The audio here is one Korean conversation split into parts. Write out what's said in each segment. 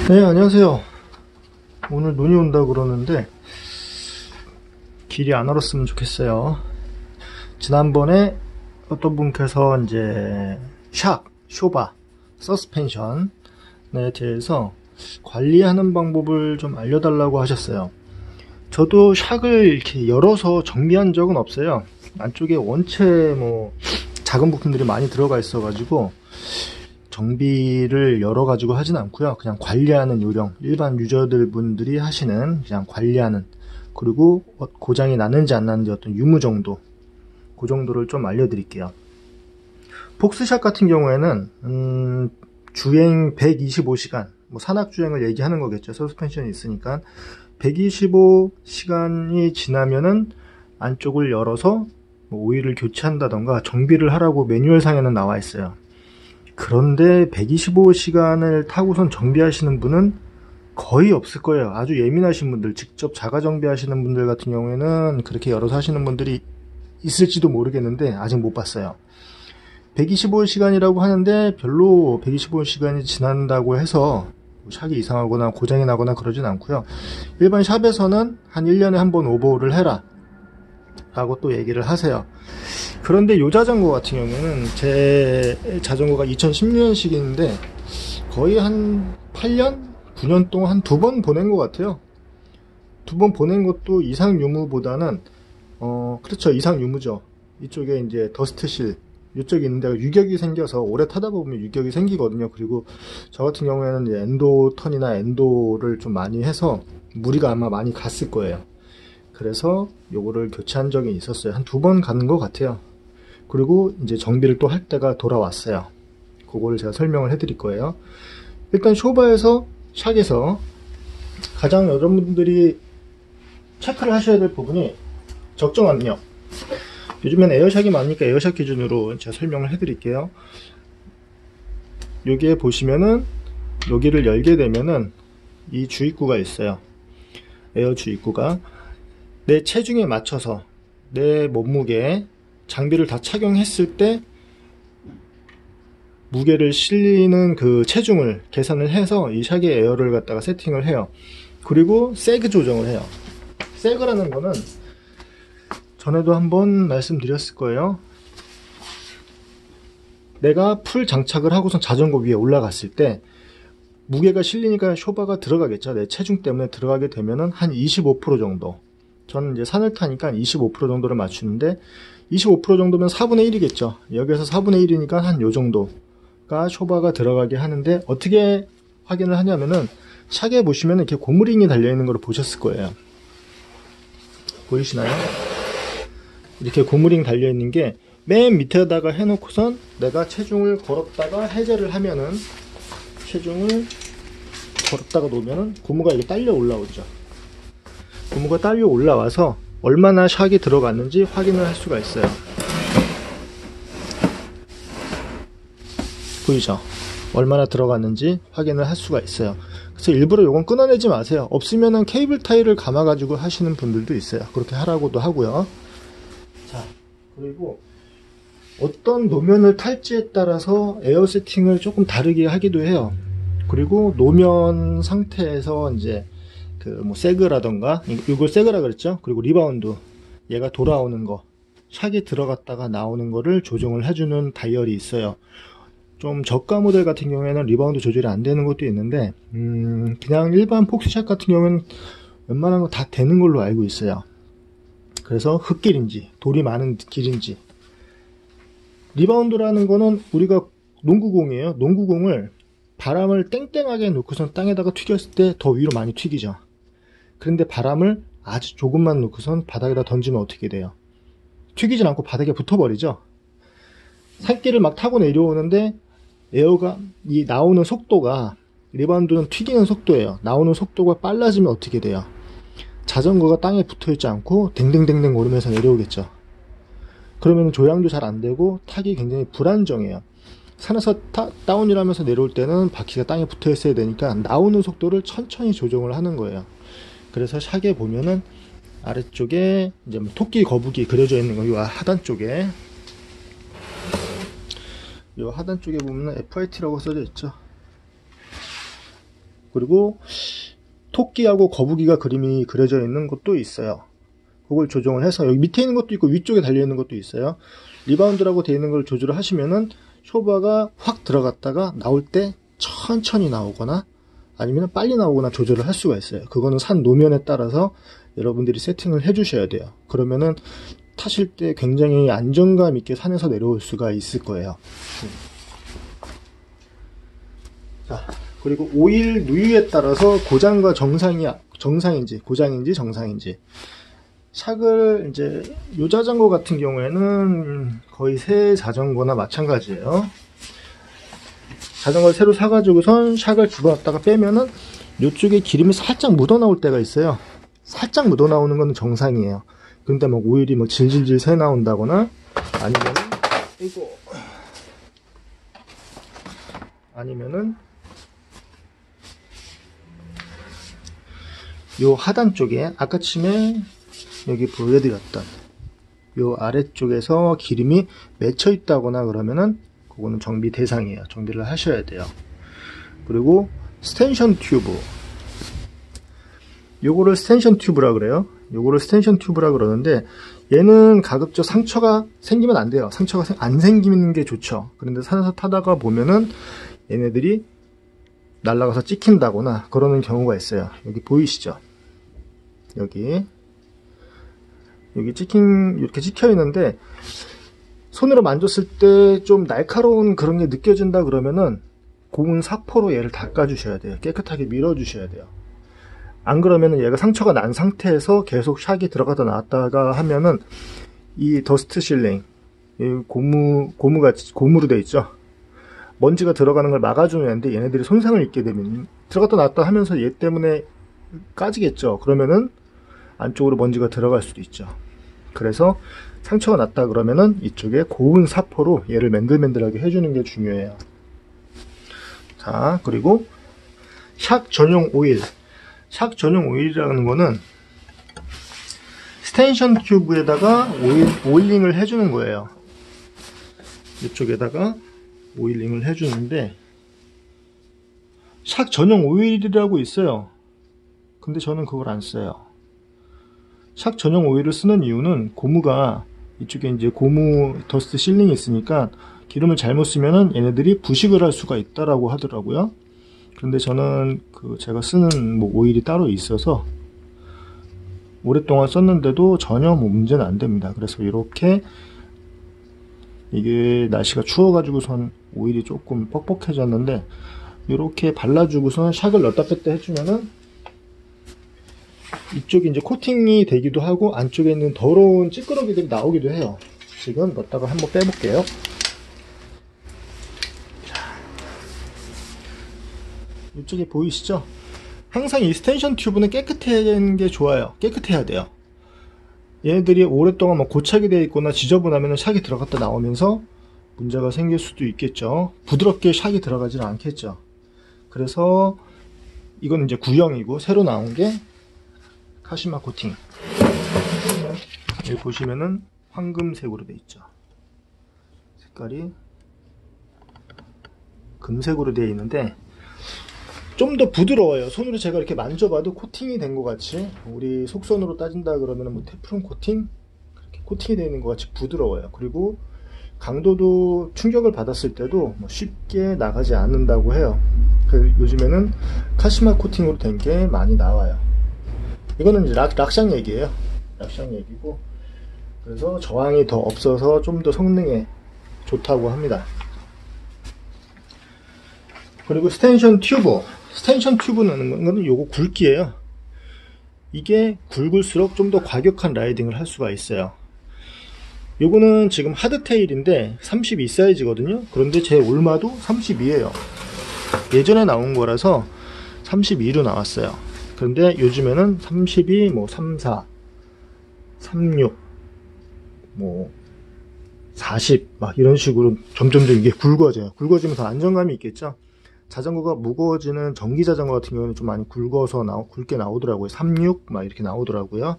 네, 안녕하세요. 오늘 눈이 온다 그러는데 길이 안 얼었으면 좋겠어요. 지난번에 어떤 분께서 이제 쇼바, 서스펜션에 대해서 관리하는 방법을 좀 알려달라고 하셨어요. 저도 샥을 이렇게 열어서 정비한 적은 없어요. 안쪽에 원체 작은 부품들이 많이 들어가 있어가지고 정비를 열어가지고 하진 않고요. 그냥 관리하는 요령, 일반 유저들 분들이 하시는 그냥 관리하는, 그리고 고장이 났는지 안 났는지 어떤 유무 정도, 그 정도를 좀 알려드릴게요. 폭스샷 같은 경우에는 주행 125시간, 산악주행을 얘기하는 거겠죠. 서스펜션이 있으니까 125시간이 지나면은 안쪽을 열어서 오일을 교체한다던가 정비를 하라고 매뉴얼상에는 나와 있어요. 그런데 125시간을 타고선 정비하시는 분은 거의 없을 거예요. 아주 예민하신 분들, 직접 자가 정비하시는 분들 같은 경우에는 그렇게 열어서 하시는 분들이 있을지도 모르겠는데 아직 못 봤어요. 125시간이라고 하는데 별로 125시간이 지난다고 해서 샥이 이상하거나 고장이 나거나 그러진 않고요. 일반 샵에서는 한 1년에 한 번 오버홀을 해라 라고 또 얘기를 하세요. 그런데 이 자전거 같은 경우에는 제 자전거가 2010년식인데 거의 한 8년? 9년 동안 한 2번 보낸 것 같아요. 2번 보낸 것도 이상 유무보다는 그렇죠, 이상 유무죠. 이쪽에 이제 더스트실 이쪽에 있는 데가 유격이 생겨서 오래 타다 보면 유격이 생기거든요. 그리고 저 같은 경우에는 이제 엔도 턴이나 엔도를 좀 많이 해서 무리가 아마 많이 갔을 거예요. 그래서 요거를 교체한 적이 있었어요. 한 2번 가는 것 같아요. 그리고 이제 정비를 또 할 때가 돌아왔어요. 그거를 제가 설명을 해드릴 거예요. 일단 쇼바에서, 샥에서 가장 여러분들이 체크를 하셔야 될 부분이 적정 압력. 요즘엔 에어샥이 많으니까 에어샥 기준으로 제가 설명을 해드릴게요. 여기에 보시면은 여기를 열게 되면은 이 주입구가 있어요. 에어 주입구가 내 체중에 맞춰서 내 몸무게, 장비를 다 착용했을 때 무게를 실리는 그 체중을 계산을 해서 이 샥의 에어를 갖다가 세팅을 해요. 그리고 세그 조정을 해요. 세그라는 거는 전에도 한번 말씀드렸을 거예요. 내가 풀 장착을 하고선 자전거 위에 올라갔을 때 무게가 실리니까 쇼바가 들어가겠죠. 내 체중 때문에 들어가게 되면은 한 25% 정도. 저는 이제 산을 타니까 25% 정도를 맞추는데 25% 정도면 4분의 1이겠죠. 여기서 4분의 1이니까 한 요 정도가 쇼바가 들어가게 하는데, 어떻게 확인을 하냐면은 샥에 보시면 이렇게 고무링이 달려있는 걸 보셨을 거예요. 보이시나요? 이렇게 고무링 달려있는 게 맨 밑에다가 해놓고선 내가 체중을 걸었다가 해제를 하면은, 체중을 걸었다가 놓으면은 고무가 이렇게 딸려 올라오죠. 고무가 딸려 올라와서 얼마나 샥이 들어갔는지 확인을 할 수가 있어요. 보이죠? 얼마나 들어갔는지 확인을 할 수가 있어요. 그래서 일부러 요건 끊어내지 마세요. 없으면은 케이블 타이를 감아 가지고 하시는 분들도 있어요. 그렇게 하라고도 하고요. 자, 그리고 어떤 노면을 탈지에 따라서 에어 세팅을 조금 다르게 하기도 해요. 그리고 노면 상태에서 이제 세그라던가, 이걸 세그라 그랬죠. 그리고 리바운드, 얘가 돌아오는 거, 샥이 들어갔다가 나오는 거를 조정을 해주는 다이얼이 있어요. 좀 저가 모델 같은 경우에는 리바운드 조절이 안 되는 것도 있는데 그냥 일반 폭스샷 같은 경우는 웬만한 거 다 되는 걸로 알고 있어요. 그래서 흙길인지 돌이 많은 길인지. 리바운드라는 거는 우리가 농구공이에요. 농구공을 바람을 땡땡하게 놓고선 땅에다가 튀겼을 때 더 위로 많이 튀기죠. 그런데 바람을 아주 조금만 놓고선 바닥에다 던지면 어떻게 돼요? 튀기진 않고 바닥에 붙어버리죠. 산길을 막 타고 내려오는데 에어가, 이 나오는 속도가, 리바운드는 튀기는 속도예요. 나오는 속도가 빨라지면 어떻게 돼요? 자전거가 땅에 붙어있지 않고 댕댕댕댕 오르면서 내려오겠죠. 그러면 조향도 잘 안되고 타기 굉장히 불안정해요. 산에서 다운힐 하면서 내려올 때는 바퀴가 땅에 붙어 있어야 되니까 나오는 속도를 천천히 조정을 하는 거예요. 그래서 샥에 보면은 아래쪽에 이제 토끼 거북이 그려져 있는 거, 이 하단 쪽에, 이 하단 쪽에 보면 FIT라고 써져 있죠. 그리고 토끼하고 거북이가 그림이 그려져 있는 것도 있어요. 그걸 조정을 해서 여기 밑에 있는 것도 있고 위쪽에 달려있는 것도 있어요. 리바운드라고 되어 있는 걸 조절을 하시면은 쇼바가 확 들어갔다가 나올 때 천천히 나오거나 아니면 빨리 나오거나 조절을 할 수가 있어요. 그거는 산 노면에 따라서 여러분들이 세팅을 해 주셔야 돼요. 그러면은 타실 때 굉장히 안정감 있게 산에서 내려올 수가 있을 거예요. 자, 그리고 오일 누유에 따라서 고장과 정상인지 고장인지 정상인지 샥을 이제 요 자전거 같은 경우에는 거의 새 자전거나 마찬가지예요. 자전거를 새로 사가지고선 샥을 집어넣었다가 빼면은 요쪽에 기름이 살짝 묻어 나올 때가 있어요. 살짝 묻어 나오는 건 정상이에요. 근데 뭐 오일이 뭐 질질질 새 나온다거나 아니면은 요 하단 쪽에 아까 처음에 여기 보여드렸던 요 아래쪽에서 기름이 맺혀 있다거나 그러면은 그거는 정비 대상이에요. 정비를 하셔야 돼요. 그리고 스텐션 튜브, 요거를 스텐션 튜브라 그래요. 요거를 스텐션 튜브라 그러는데 얘는 가급적 상처가 생기면 안 돼요. 상처가 안 생기는 게 좋죠. 그런데 산에서 타다가 보면은 얘네들이 날아가서 찍힌다거나 그러는 경우가 있어요. 여기 보이시죠? 여기 이렇게 찍혀 있는데 손으로 만졌을 때 좀 날카로운 그런 게 느껴진다 그러면은 고운 사포로 얘를 닦아주셔야 돼요. 깨끗하게 밀어주셔야 돼요. 안 그러면은 얘가 상처가 난 상태에서 계속 샥이 들어가다 나왔다가 하면은 이 더스트 실링, 이 고무로 돼 있죠. 먼지가 들어가는 걸 막아주는 애인데 얘네들이 손상을 입게 되면 들어갔다 나왔다 하면서 얘 때문에 까지겠죠. 그러면은 안쪽으로 먼지가 들어갈 수도 있죠. 그래서 상처가 났다 그러면은 이쪽에 고운 사포로 얘를 맨들맨들하게 해주는 게 중요해요. 자, 그리고 샥 전용 오일. 샥 전용 오일이라는 거는 스텐션 튜브에다가 오일링을 해주는 거예요. 이쪽에다가 오일링을 해주는데 샥 전용 오일이라고 있어요. 근데 저는 그걸 안 써요. 샥 전용 오일을 쓰는 이유는 고무가 이쪽에 이제 고무 더스트 실링이 있으니까 기름을 잘못 쓰면은 얘네들이 부식을 할 수가 있다라고 하더라고요. 그런데 저는 제가 쓰는 뭐 오일이 따로 있어서 오랫동안 썼는데도 전혀 뭐 문제는 안 됩니다. 그래서 이렇게 이게 날씨가 추워가지고선 오일이 조금 뻑뻑해졌는데 이렇게 발라주고선 샥을 넣었다 뺐다 해주면은 이쪽이 이제 코팅이 되기도 하고 안쪽에 있는 더러운 찌끄러기들이 나오기도 해요. 지금 넣었다가 한번 빼볼게요. 이쪽에 보이시죠? 항상 이 스텐션 튜브는 깨끗해야 되는 게 좋아요. 깨끗해야 돼요. 얘네들이 오랫동안 뭐 고착이 되어 있거나 지저분하면 샥이 들어갔다 나오면서 문제가 생길 수도 있겠죠. 부드럽게 샥이 들어가지는 않겠죠. 그래서 이건 이제 구형이고 새로 나온 게 카시마 코팅. 여기 보시면은 황금색으로 되어 있죠. 색깔이 금색으로 되어 있는데 좀 더 부드러워요. 손으로 제가 이렇게 만져봐도 코팅이 된 것 같이, 우리 속선으로 따진다 그러면 뭐 테프론 코팅? 그렇게 코팅이 되어 있는 것 같이 부드러워요. 그리고 강도도 충격을 받았을 때도 뭐 쉽게 나가지 않는다고 해요. 요즘에는 카시마 코팅으로 된 게 많이 나와요. 이거는 이제 락샹 얘기예요. 락샹 얘기고, 그래서 저항이 더 없어서 좀 더 성능에 좋다고 합니다. 그리고 스텐션 튜브. 스텐션 튜브는 거는 요거 굵기예요. 이게 굵을수록 좀 더 과격한 라이딩을 할 수가 있어요. 요거는 지금 하드테일인데 32 사이즈거든요. 그런데 제 올마도 32예요. 예전에 나온 거라서 32로 나왔어요. 그런데 요즘에는 32, 뭐 34, 36, 뭐 40, 막 이런 식으로 점점 이게 굵어져요. 굵어지면 더 안정감이 있겠죠. 자전거가 무거워지는 전기 자전거 같은 경우는 좀 많이 굵어서 굵게 나오더라고요. 36 막 이렇게 나오더라고요.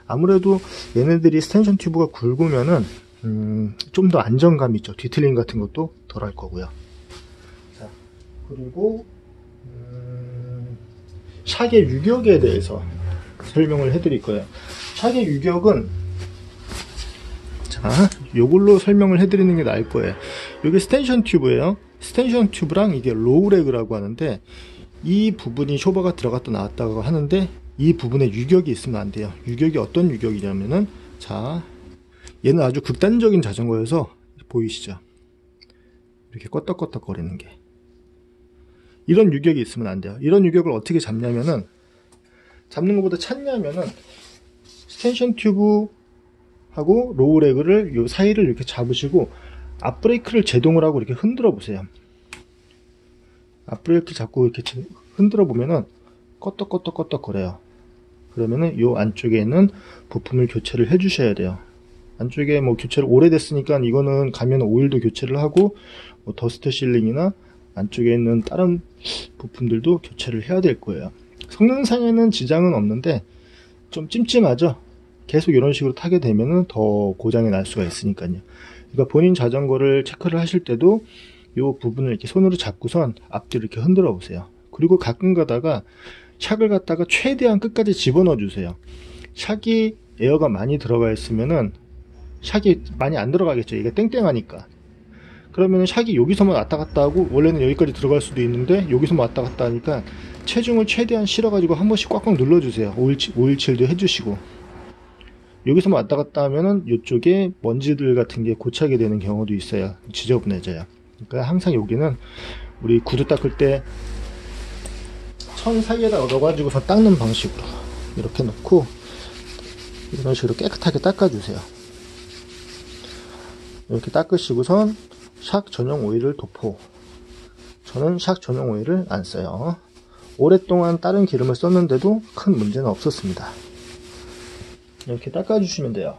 아무래도 얘네들이 스텐션 튜브가 굵으면은 좀 더 안정감이 있죠. 뒤틀림 같은 것도 덜 할 거고요. 자, 그리고 샥의 유격에 대해서 설명을 해드릴 거예요. 샥의 유격은, 자, 요걸로 설명을 해드리는 게 나을 거예요. 이게 스텐션 튜브예요. 스텐션 튜브랑 이게 로우레그라고 하는데, 이 부분이 쇼버가 들어갔다 나왔다고 하는데, 이 부분에 유격이 있으면 안 돼요. 유격이 어떤 유격이냐면은, 자, 얘는 아주 극단적인 자전거여서 보이시죠? 이렇게 껐덕껐덕 거리는 게, 이런 유격이 있으면 안 돼요. 이런 유격을 어떻게 잡냐면은, 잡는 것보다 찾냐면은 스텐션 튜브하고 로우레그를 요 사이를 이렇게 잡으시고 앞브레이크를 제동을 하고 이렇게 흔들어 보세요. 앞브레이크 잡고 이렇게 흔들어 보면은 껐덕껐덕 거려요. 그러면은 요 안쪽에 있는 부품을 교체를 해 주셔야 돼요. 안쪽에 뭐 교체를 오래됐으니까 이거는 가면 오일도 교체를 하고, 뭐 더스트 실링이나 안쪽에 있는 다른 부품들도 교체를 해야 될 거예요. 성능상에는 지장은 없는데 좀 찜찜하죠. 계속 이런 식으로 타게 되면은 더 고장이 날 수가 있으니까요. 그러니까 본인 자전거를 체크를 하실 때도 이 부분을 이렇게 손으로 잡고선 앞뒤로 이렇게 흔들어 보세요. 그리고 가끔 가다가 샥을 갖다가 최대한 끝까지 집어넣어 주세요. 샥이 에어가 많이 들어가 있으면은 샥이 많이 안 들어가겠죠. 이게 땡땡하니까. 그러면 샥이 여기서만 왔다 갔다 하고, 원래는 여기까지 들어갈 수도 있는데 여기서만 왔다 갔다 하니까 체중을 최대한 실어가지고 한 번씩 꽉꽉 눌러주세요. 오일칠도 해주시고. 여기서만 왔다 갔다 하면은 이쪽에 먼지들 같은 게 고착이 되는 경우도 있어요. 지저분해져요. 그러니까 항상 여기는 우리 구두 닦을 때 천 사이에다 넣어가지고서 닦는 방식으로 이렇게 넣고 이런 식으로 깨끗하게 닦아주세요. 이렇게 닦으시고선 샥 전용 오일을 도포. 저는 샥 전용 오일을 안 써요. 오랫동안 다른 기름을 썼는데도 큰 문제는 없었습니다. 이렇게 닦아주시면 돼요.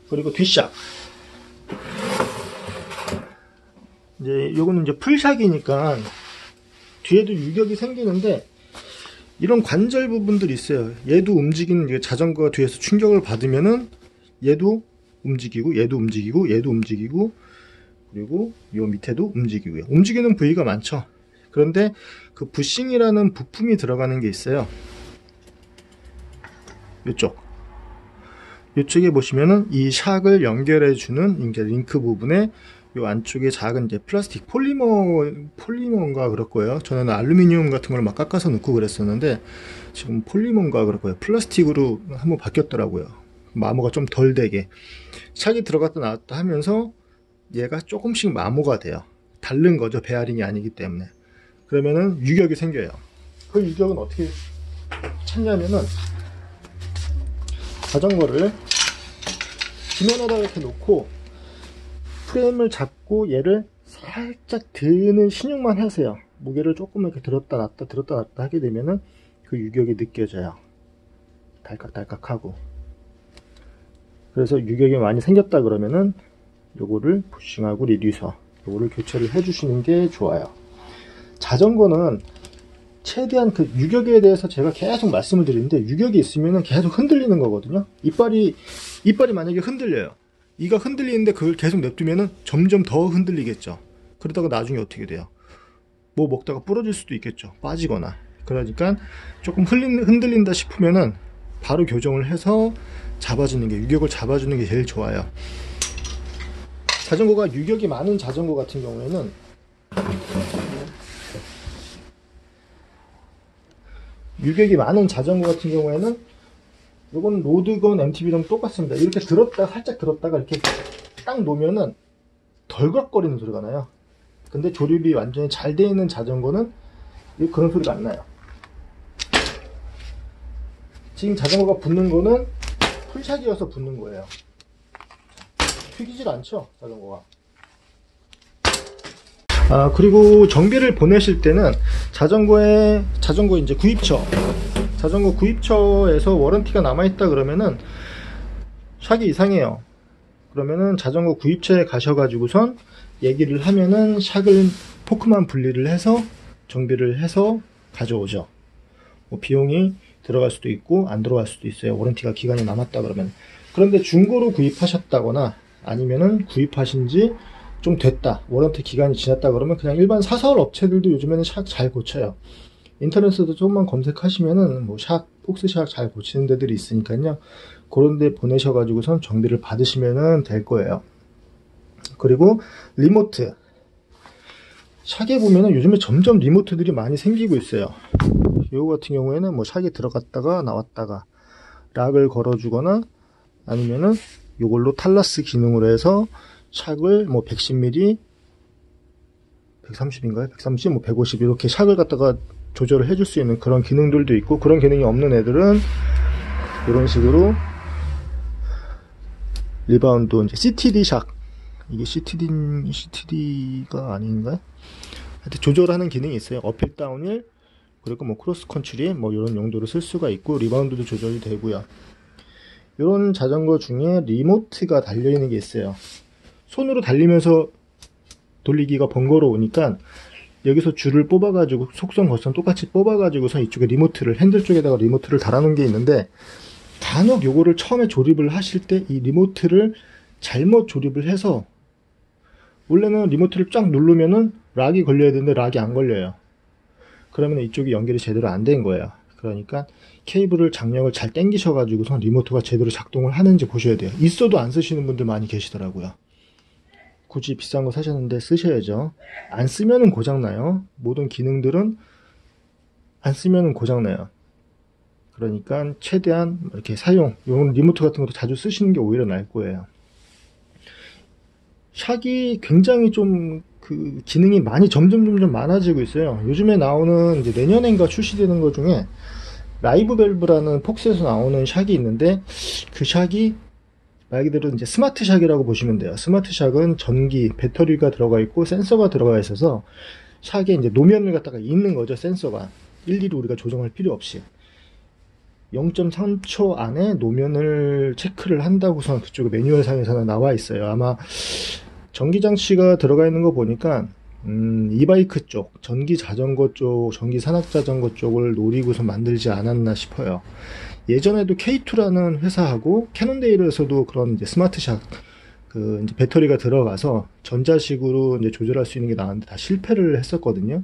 그리고 뒷샥. 이제 요거는 이제 풀샥이니까 뒤에도 유격이 생기는데, 이런 관절 부분들이 있어요. 얘도 움직이는, 자전거가 뒤에서 충격을 받으면은 얘도 움직이고, 얘도 움직이고, 얘도 움직이고, 그리고 요 밑에도 움직이고요. 움직이는 부위가 많죠. 그런데 그 부싱이라는 부품이 들어가는 게 있어요. 이쪽에 보시면은 이 샥을 연결해주는 이제 링크 부분에 요 안쪽에 작은 이제 플라스틱 폴리머인가 그럴 거예요. 저는 알루미늄 같은 걸 막 깎아서 넣고 그랬었는데, 지금 폴리머인가 그럴 거예요. 플라스틱으로 한번 바뀌었더라고요. 마모가 좀 덜 되게. 샥이 들어갔다 나왔다 하면서 얘가 조금씩 마모가 돼요. 다른 거죠. 베어링이 아니기 때문에. 그러면은 유격이 생겨요. 그 유격은 어떻게 찾냐면은, 자전거를 지면에다 이렇게 놓고 프레임을 잡고 얘를 살짝 드는 신용만 하세요. 무게를 조금 이렇게 들었다 놨다 하게 되면은 그 유격이 느껴져요. 달깍달깍하고. 그래서 유격이 많이 생겼다 그러면은 요거를 부싱하고 리듀서, 요거를 교체를 해주시는 게 좋아요. 자전거는 최대한 그 유격에 대해서 제가 계속 말씀을 드리는데, 유격이 있으면은 계속 흔들리는 거거든요. 이빨이 만약에 흔들려요. 이가 흔들리는데 그걸 계속 냅두면은 점점 더 흔들리겠죠. 그러다가 나중에 어떻게 돼요? 뭐 먹다가 부러질 수도 있겠죠. 빠지거나. 그러니까 조금 흔들린다 싶으면은 바로 교정을 해서 잡아주는 게, 유격을 잡아주는 게 제일 좋아요. 자전거가 유격이 많은 자전거 같은 경우에는 요거는 로드건 MTB랑 똑같습니다. 이렇게 살짝 들었다가 이렇게 딱 놓으면은 덜컥거리는 소리가 나요. 근데 조립이 완전히 잘 되어 있는 자전거는 그런 소리가 안 나요. 지금 자전거가 붙는 거는 풀샥이어서 붙는 거예요. 튀기질 않죠, 자전거가. 그리고 정비를 보내실 때는 자전거 이제 자전거 구입처에서 워런티가 남아있다 그러면은 샥이 이상해요. 그러면은 자전거 구입처에 가셔가지고선 얘기를 하면은 샥을 포크만 분리를 해서 정비를 해서 가져오죠. 뭐 비용이 들어갈 수도 있고 안 들어갈 수도 있어요. 워런티가 기간이 남았다 그러면. 그런데 중고로 구입하셨다거나 아니면은 구입하신 지 좀 됐다, 워런티 기간이 지났다 그러면 그냥 일반 사설 업체들도 요즘에는 샥 잘 고쳐요. 인터넷에도 조금만 검색하시면은 뭐 폭스샥 잘 고치는 데들이 있으니까요. 그런 데 보내셔가지고선 정비를 받으시면은 될 거예요. 그리고 리모트. 샥에 보면은 요즘에 점점 리모트들이 많이 생기고 있어요. 요거 같은 경우에는 뭐 샥에 들어갔다가 나왔다가 락을 걸어주거나 아니면은 요걸로 탈라스 기능으로 해서 샥을 뭐 110mm, 130인가요? 130, 뭐 150 이렇게 샥을 갖다가 조절을 해줄 수 있는 그런 기능들도 있고, 그런 기능이 없는 애들은 이런 식으로 리바운드 이제 CTD 샥, 이게 CTD가 아닌가요? 하여튼 조절하는 기능이 있어요. 어필 다운힐, 그리고 뭐 크로스 컨트리 뭐 이런 용도로 쓸 수가 있고, 리바운드도 조절이 되고요. 이런 자전거 중에 리모트가 달려있는 게 있어요. 손으로 달리면서 돌리기가 번거로우니까 여기서 줄을 뽑아가지고 속성 거선 똑같이 뽑아가지고서 이쪽에 리모트를, 핸들 쪽에다가 리모트를 달아놓은 게 있는데, 간혹 요거를 처음에 조립을 하실 때 이 리모트를 잘못 조립을 해서, 원래는 리모트를 쫙 누르면은 락이 걸려야 되는데 락이 안 걸려요. 그러면 이쪽이 연결이 제대로 안 된 거예요. 그러니까 케이블을 장력을 잘 당기셔가지고서 리모트가 제대로 작동을 하는지 보셔야 돼요. 있어도 안 쓰시는 분들 많이 계시더라고요. 굳이 비싼 거 사셨는데 쓰셔야죠. 안 쓰면은 고장나요. 모든 기능들은 안 쓰면은 고장나요. 그러니까 최대한 이렇게 사용, 이런 리모트 같은 것도 자주 쓰시는 게 오히려 나을 거예요. 샥이 굉장히 좀 그 기능이 많이 점점 많아지고 있어요. 요즘에 나오는 이제 내년엔가 출시되는 것 중에 라이브 밸브라는 폭스에서 나오는 샥이 있는데, 그 샥이 말 그대로 이제 스마트 샥이라고 보시면 돼요. 스마트 샥은 전기, 배터리가 들어가 있고 센서가 들어가 있어서 샥에 이제 노면을 갖다가 있는 거죠. 센서가 일일이 우리가 조정할 필요 없이 0.3초 안에 노면을 체크를 한다고선 그쪽 매뉴얼상에서는 나와 있어요. 아마 전기장치가 들어가 있는 거 보니까 이바이크 쪽, 전기 자전거 쪽, 전기 산악 자전거 쪽을 노리고서 만들지 않았나 싶어요. 예전에도 K2라는 회사하고 캐논데일에서도 그런 이제 스마트샥, 그 이제 배터리가 들어가서 전자식으로 이제 조절할 수 있는 게 나왔는데 다 실패를 했었거든요.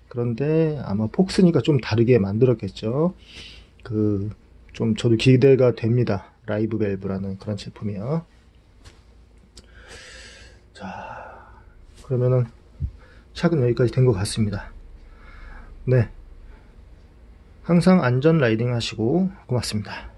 그런데 아마 폭스니까 좀 다르게 만들었겠죠. 좀 저도 기대가 됩니다. 라이브 밸브라는 그런 제품이요. 자, 그러면은 샥은 여기까지 된 것 같습니다. 네. 항상 안전 라이딩 하시고 고맙습니다.